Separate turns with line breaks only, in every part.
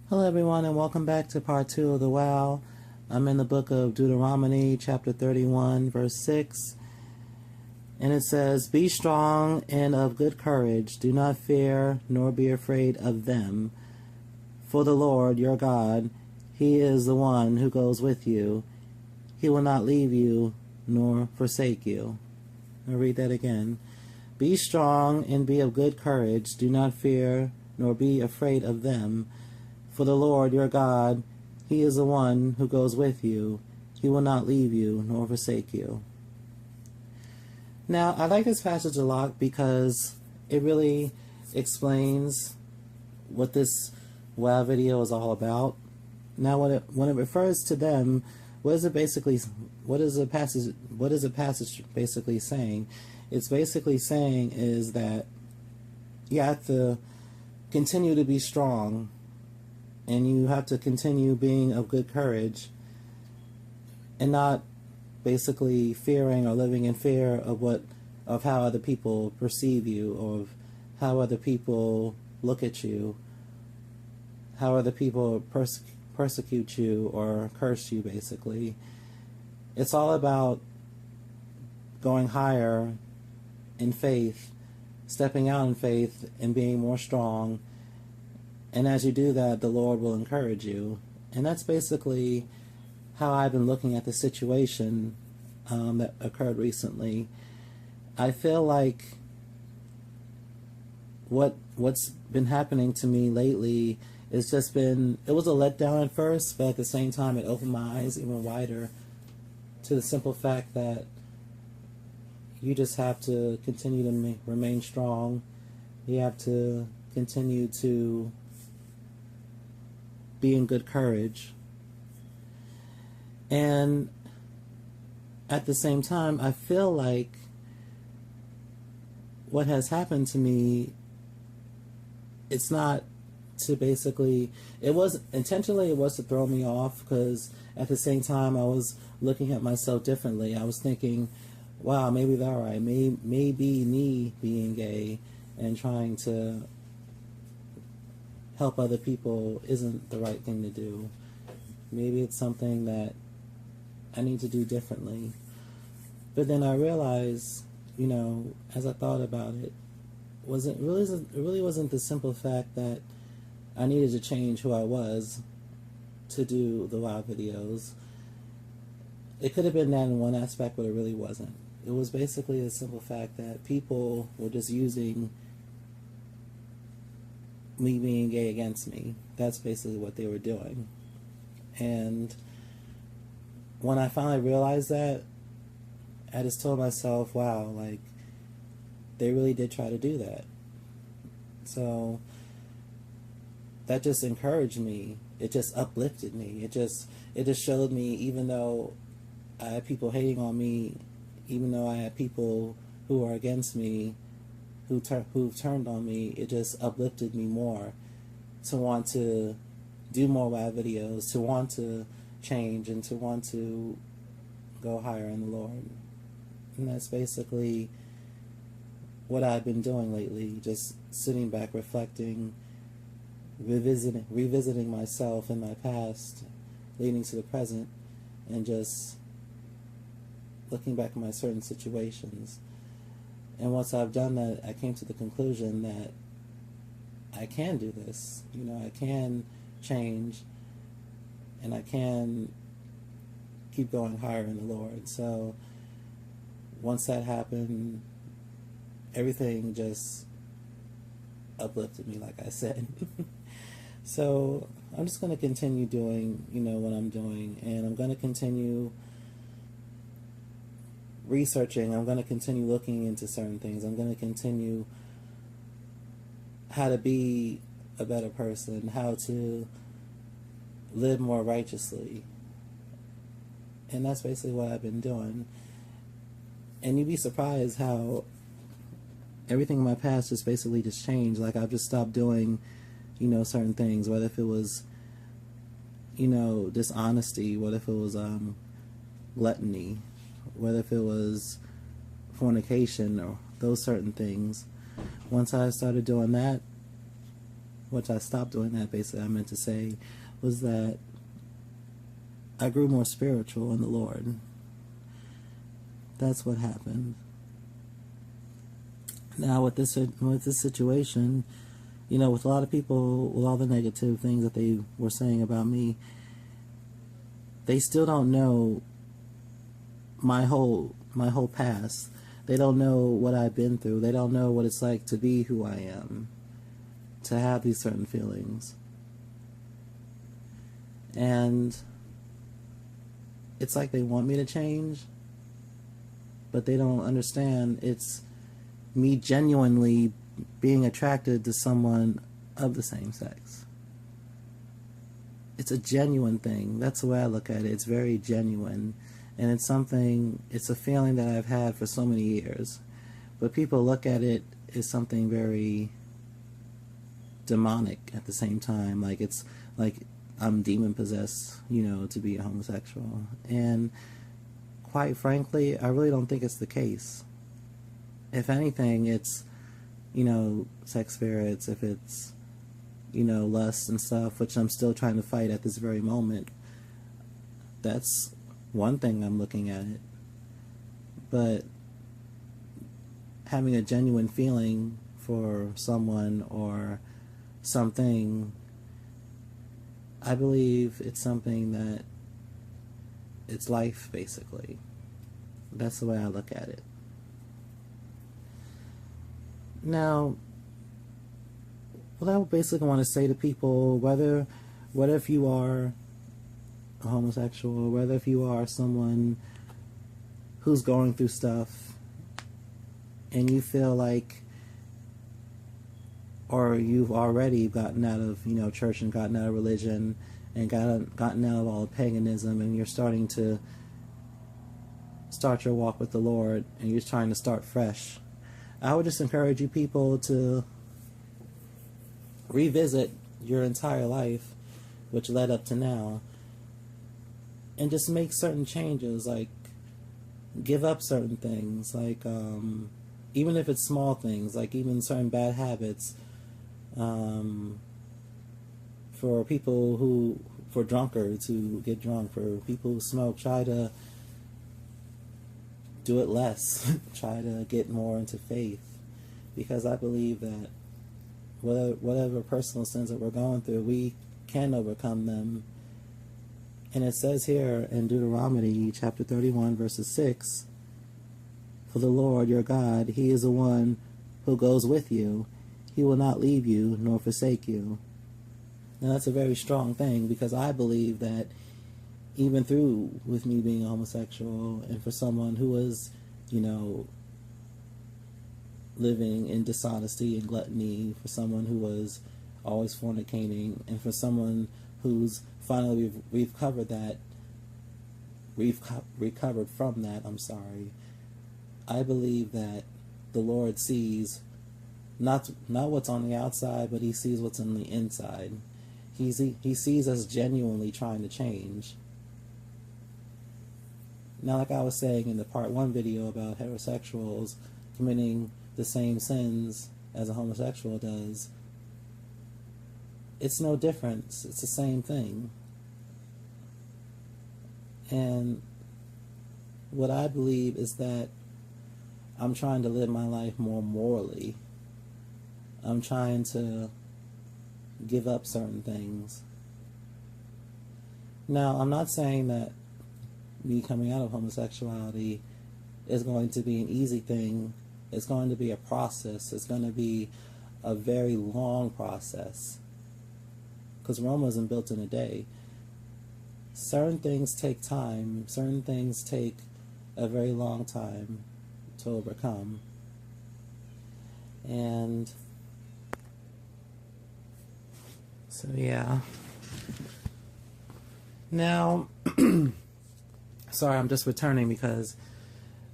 Hello everyone and welcome back to part 2 of the WOW. I'm in the book of Deuteronomy chapter 31 verse 6, and it says, "Be strong and of good courage, do not fear nor be afraid of them, for the Lord your God, He is the one who goes with you. He will not leave you nor forsake you." I'll read that again. "Be strong and be of good courage, do not fear nor be afraid of them. For the Lord your God, He is the one who goes with you. He will not leave you nor forsake you." Now, I like this passage a lot because it really explains what this WOW video is all about. Now, when it refers to them, what is the passage basically saying? It's basically saying is that you have to continue to be strong, and you have to continue being of good courage and not basically fearing or living in fear of how other people perceive you, or of how other people look at you, how other people persecute you or curse you, basically. It's all about going higher in faith, stepping out in faith and being more strong. And as you do that, the Lord will encourage you. And that's basically how I've been looking at the situation that occurred recently. I feel like what's been happening to me lately is it was a letdown at first, but at the same time it opened my eyes even wider to the simple fact that you just have to continue to remain strong. You have to continue to be in good courage. And at the same time, I feel like what has happened to me, it's not to basically, it was intentionally, it was to throw me off, because at the same time I was looking at myself differently. I was thinking, wow, maybe they're right. Maybe me being gay and trying to help other people isn't the right thing to do. Maybe it's something that I need to do differently. But then I realized, as I thought about it, it really wasn't the simple fact that I needed to change who I was to do the WOW videos. It could have been that in one aspect, but it really wasn't. It was basically the simple fact that people were just using me being gay against me. That's basically what they were doing. And when I finally realized that, I just told myself, wow, like, they really did try to do that. So that just encouraged me. It just uplifted me. It just showed me, even though I had people hating on me, even though I had people who are against me, who turned on me, it just uplifted me more to want to do more WOW videos, to want to change, and to want to go higher in the Lord. And that's basically what I've been doing lately, just sitting back, reflecting, revisiting myself and my past, leading to the present, and just looking back at my certain situations. And once I've done that, I came to the conclusion that I can do this. I can change, and I can keep going higher in the Lord. So once that happened, everything just uplifted me, like I said. So I'm just going to continue doing, what I'm doing, and I'm going to continue researching. I'm going to continue looking into certain things. I'm going to continue how to be a better person, how to live more righteously. And that's basically what I've been doing. And you'd be surprised how everything in my past just basically just changed. Like, I've just stopped doing, certain things, whether if it was, dishonesty, whether if it was gluttony, whether if it was fornication, or those certain things. Once I started doing that, which I stopped doing that, basically I meant to say, was that I grew more spiritual in the Lord. That's what happened. Now with this situation, you know, with a lot of people, with all the negative things that they were saying about me, they still don't know my whole past. They don't know what I've been through. They don't know what it's like to be who I am, to have these certain feelings. And it's like they want me to change, but they don't understand it's me genuinely being attracted to someone of the same sex. It's a genuine thing. That's the way I look at it. It's very genuine. And it's a feeling that I've had for so many years. But people look at it as something very demonic at the same time. Like it's like I'm demon possessed, you know, to be a homosexual. And quite frankly, I really don't think it's the case. If anything, it's, you know, sex spirits, if it's, you know, lust and stuff, which I'm still trying to fight at this very moment. That's one thing I'm looking at it. But having a genuine feeling for someone or something, I believe it's something that it's life, basically. That's the way I look at it. Now, what I basically want to say to people, whether if you are a homosexual, whether if you are someone who's going through stuff and you feel like, or you've already gotten out of, you know, church and gotten out of religion and gotten out of all paganism, and you're starting to start your walk with the Lord and you're trying to start fresh, I would just encourage you people to revisit your entire life, which led up to now, and just make certain changes, like give up certain things, like even if it's small things, like even certain bad habits. For people for drunkards who get drunk, for people who smoke, try to do it less. Try to get more into faith, because I believe that whatever personal sins that we're going through, we can overcome them. And it says here in Deuteronomy chapter 31 verses 6, "For the Lord your God, He is the one who goes with you. He will not leave you nor forsake you." Now that's a very strong thing, because I believe that even through with me being a homosexual, and for someone who was, you know, living in dishonesty and gluttony, for someone who was always fornicating, and for someone who's finally recovered from that, I believe that the Lord sees not what's on the outside, but He sees what's on the inside. He sees us genuinely trying to change. Now, like I was saying in the part 1 video about heterosexuals committing the same sins as a homosexual does, it's no difference. It's the same thing. And what I believe is that I'm trying to live my life more morally. I'm trying to give up certain things. Now, I'm not saying that me coming out of homosexuality is going to be an easy thing. It's going to be a process. It's going to be a very long process, because Rome wasn't built in a day. Certain things take time. Certain things take a very long time to overcome. And so, yeah. Now, sorry, I'm just returning because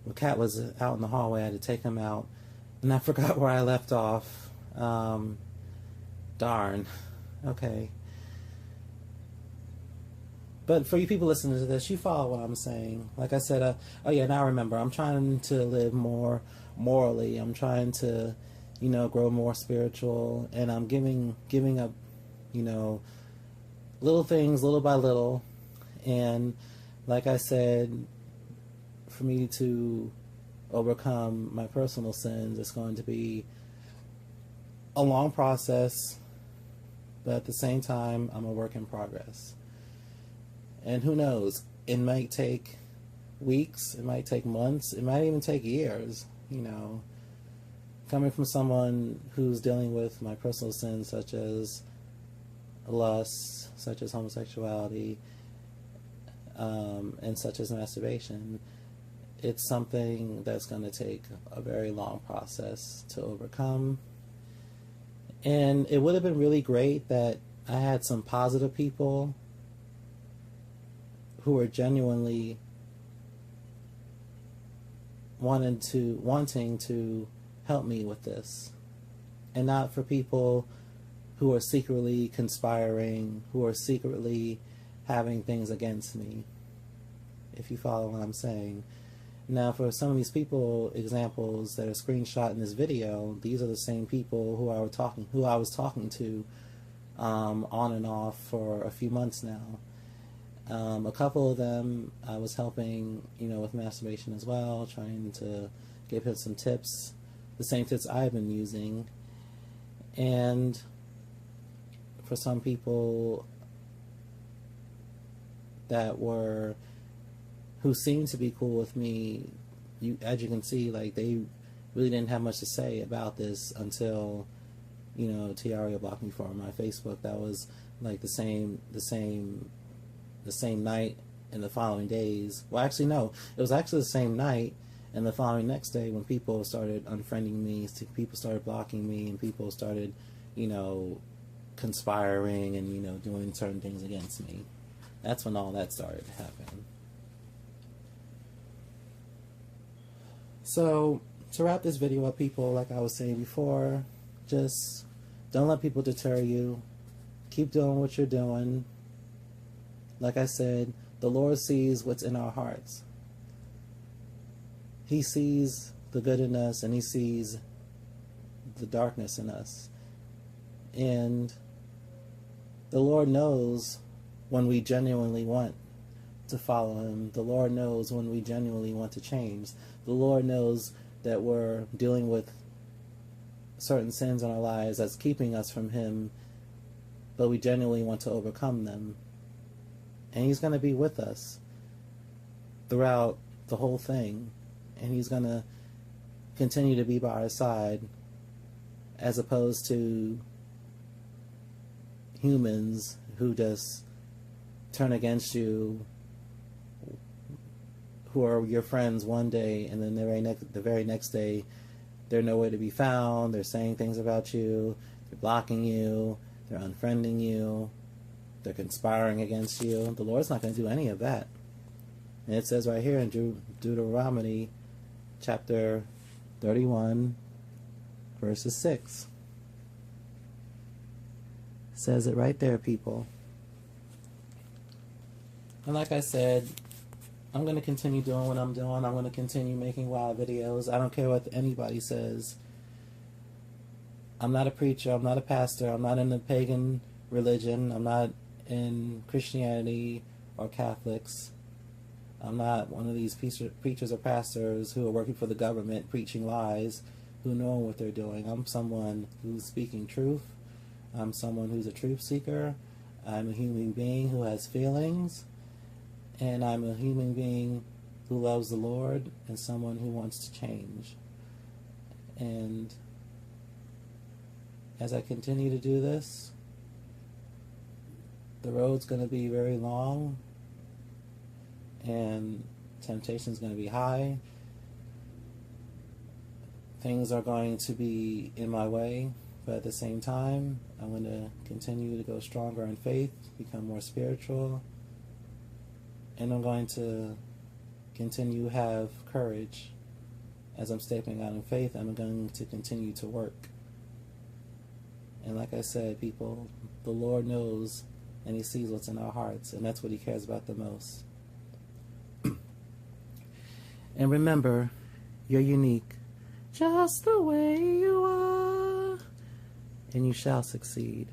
the cat was out in the hallway. I had to take him out, and I forgot where I left off. Darn. Okay. But for you people listening to this, you follow what I'm saying. Like I said, oh yeah, now I remember. I'm trying to live more morally. I'm trying to, grow more spiritual, and I'm giving up, little things little by little. And like I said, for me to overcome my personal sins, it's going to be a long process, but at the same time, I'm a work in progress. And who knows, it might take weeks, it might take months, it might even take years, coming from someone who's dealing with my personal sins, such as lust, such as homosexuality, and such as masturbation. It's something that's going to take a very long process to overcome. And it would have been really great that I had some positive people who were genuinely wanting to help me with this, and not for people who are secretly conspiring, who are secretly having things against me, if you follow what I'm saying. Now, for some of these people, examples that are screenshot in this video, these are the same people who I was talking to on and off for a few months now. A couple of them I was helping, with masturbation as well, trying to give him some tips, the same tips I've been using. And for some people who seemed to be cool with me, as you can see, like, they really didn't have much to say about this until, Tiaria blocked me from my Facebook. That was like the same night and the following days. Well, actually, no, it was actually the same night and the following next day when people started unfriending me, people started blocking me, and people started, conspiring and, doing certain things against me. That's when all that started to happen. So, to wrap this video up, people, like I was saying before, just don't let people deter you. Keep doing what you're doing. Like I said, the Lord sees what's in our hearts. He sees the good in us, and He sees the darkness in us. And the Lord knows when we genuinely want to follow Him. The Lord knows when we genuinely want to change. The Lord knows that we're dealing with certain sins in our lives that's keeping us from Him, but we genuinely want to overcome them. And He's going to be with us throughout the whole thing. And He's going to continue to be by our side, as opposed to humans who just turn against you, who are your friends one day, and then the very next day they're nowhere to be found. They're saying things about you, they're blocking you, they're unfriending you, they're conspiring against you. The Lord's not going to do any of that. And it says right here in Deuteronomy chapter 31 verses 6. It says it right there, people. And like I said, I'm going to continue doing what I'm doing. I'm going to continue making wild videos. I don't care what anybody says. I'm not a preacher. I'm not a pastor. I'm not in a pagan religion. I'm not in Christianity or Catholics. I'm not one of these preachers or pastors who are working for the government, preaching lies, who know what they're doing. I'm someone who's speaking truth. I'm someone who's a truth seeker. I'm a human being who has feelings. And I'm a human being who loves the Lord, and someone who wants to change. And as I continue to do this, the road's going to be very long, and temptation's going to be high. Things are going to be in my way, but at the same time, I'm going to continue to go stronger in faith, become more spiritual. And I'm going to continue to have courage as I'm stepping out in faith. I'm going to continue to work. And like I said, people, the Lord knows and He sees what's in our hearts, and that's what He cares about the most. And remember, you're unique, just the way you are. and you shall succeed.